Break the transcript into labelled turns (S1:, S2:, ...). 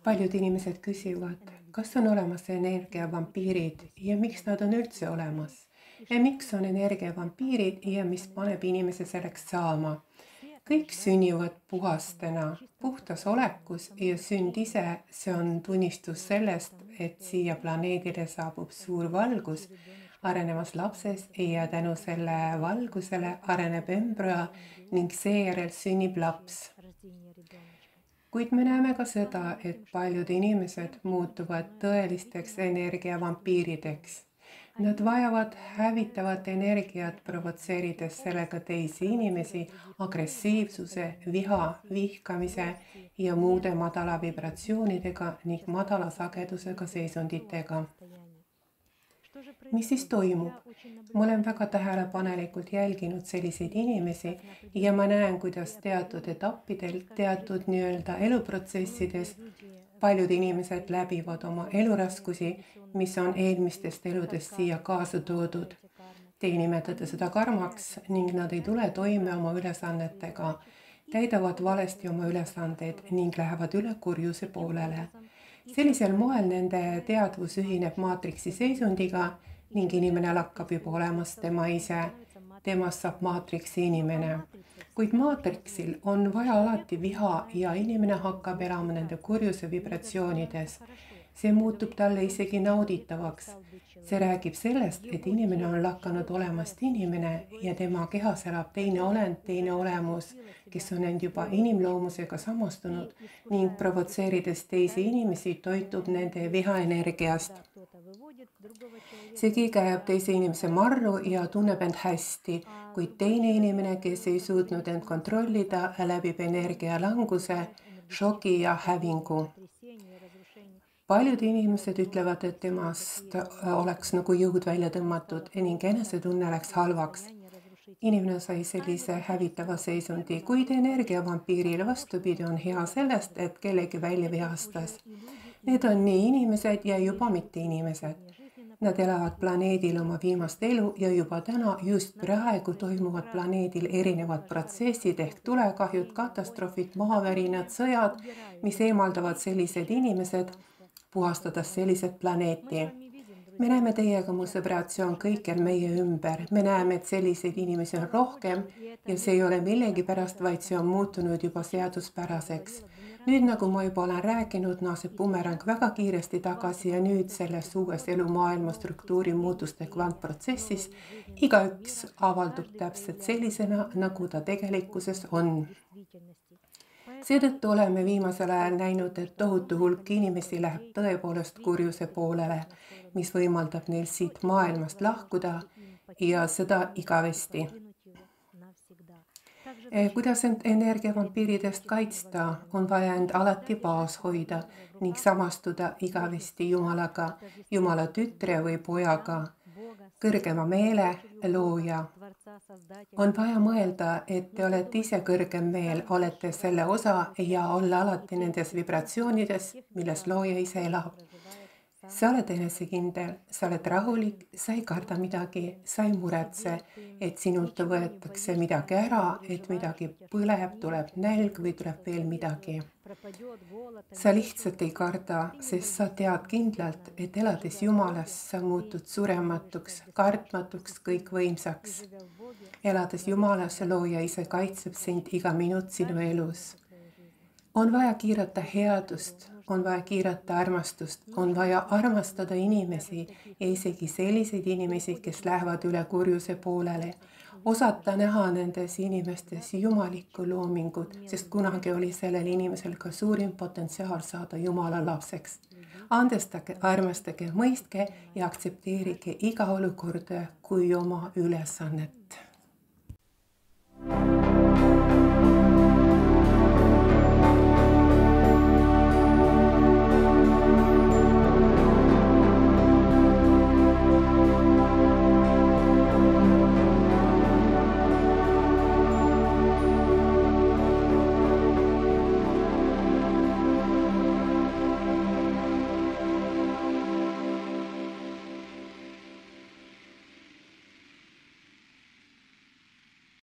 S1: Paljud inimesed küsivad, kas on olemas energiavampiirid ja miks nad on üldse olemas? Ja miks on energiavampiirid ja mis paneb inimese selleks saama? Kõik sünnivad puhastena, puhtas olekus ja sünd ise, see on tunnistus sellest, et siia planeedile saabub suur valgus, arenevas lapses ja tänu selle valgusele areneb embrüo ning seejärel sünnib laps. Kuid me näeme ka seda, et paljud inimesed muutuvad tõelisteks energiavampiirideks. Nad vajavad hävitavat energiat, provotseerides sellega teisi inimesi agressiivsuse, viha, vihkamise ja muude madala vibratsioonidega ning madala sagedusega seisunditega. Mis siis toimub? Ma olen väga tähelepanelikult jälginud selliseid inimesi ja ma näen, kuidas teatud etappidel, teatud eluprotsessides paljud inimesed läbivad oma eluraskusi, mis on eelmistest eludest siia kaasa toodud. Te nimetate seda karmaks ning nad ei tule toime oma ülesannetega, täidavad valesti oma ülesandeid ning lähevad üle kurjuse poolele. Sellisel moel nende teadvus ühineb maatriksi seisundiga ning inimene lakkab juba olemas tema ise. Temast saab maatriksi inimene. Kuid maatriksil on vaja alati viha ja inimene hakkab elama nende kurjuse vibratsioonides. See muutub talle isegi nauditavaks. See räägib sellest, et inimene on lakanud olemast inimene ja tema kehas elab teine olend, teine olemus, kes on end juba inimloomusega samastunud ning provotseerides teisi inimesi toitub nende vihaenergiast. See keegi ajab teise inimese marru ja tunneb end hästi, kuid teine inimene, kes ei suutnud end kontrollida, läbib energialanguse, šoki ja hävingu. Paljud inimesed ütlevad, et temast oleks nagu jõud välja tõmmatud ning enesetunne läks halvaks. Inimene sai sellise hävitava seisundi, kuid energiavampiirile vastupidi on hea sellest, et kellegi välja vihastas. Need on nii inimesed ja juba mitte inimesed. Nad elavad planeedil oma viimast elu ja juba täna, just praegu toimuvad planeedil erinevad protsessid ehk tulekahjud, katastroofid, maavärinad, sõjad, mis eemaldavad sellised inimesed, puhastades selliset planeeti. Me näeme teiega, mu sõbrad, see on kõikjal meie ümber. Me näeme, et selliseid inimesi on rohkem ja see ei ole millegi pärast, vaid see on muutunud juba seaduspäraseks. Nüüd, nagu ma juba olen rääkinud, naaseb bumerang väga kiiresti tagasi ja nüüd selles uues elumaailma struktuuri muutuste kvantprotsessis igaüks avaldub täpselt sellisena, nagu ta tegelikkuses on. Seetõttu oleme viimasel ajal näinud, et tohutu hulk inimesi läheb tõepoolest kurjuse poolele, mis võimaldab neil siit maailmast lahkuda ja seda igavesti. Kuidas end energiavampiiridest kaitsta, on vaja end alati baas hoida ning samastuda igavesti Jumalaga, Jumala tütre või pojaga, kõrgema meele, looja. On vaja mõelda, et te olete ise kõrgem meel, olete selle osa ja olla alati nendes vibratsioonides, milles looja ise elab. Sa oled enesekindel, sa oled rahulik, sa ei karda midagi, sa ei muretse, et sinult võetakse midagi ära, et midagi põleb, tuleb nälg või tuleb veel midagi. Sa lihtsalt ei karda, sest sa tead kindlalt, et elades Jumalas, sa muutud surematuks, kartmatuks, kõikvõimsaks. Elades Jumalas, looja ise kaitseb sind iga minut sinu elus. On vaja kiirata headust, on vaja kiirata armastust, on vaja armastada inimesi ja isegi selliseid inimesi, kes lähevad üle kurjuse poolele. Osata näha nendes inimestes jumalikku loomingut, sest kunagi oli sellel inimesel ka suurim potentsiaal saada Jumala lapseks. Andestage, armastage, mõistke ja aktsepteerige iga olukorda kui oma ülesannet.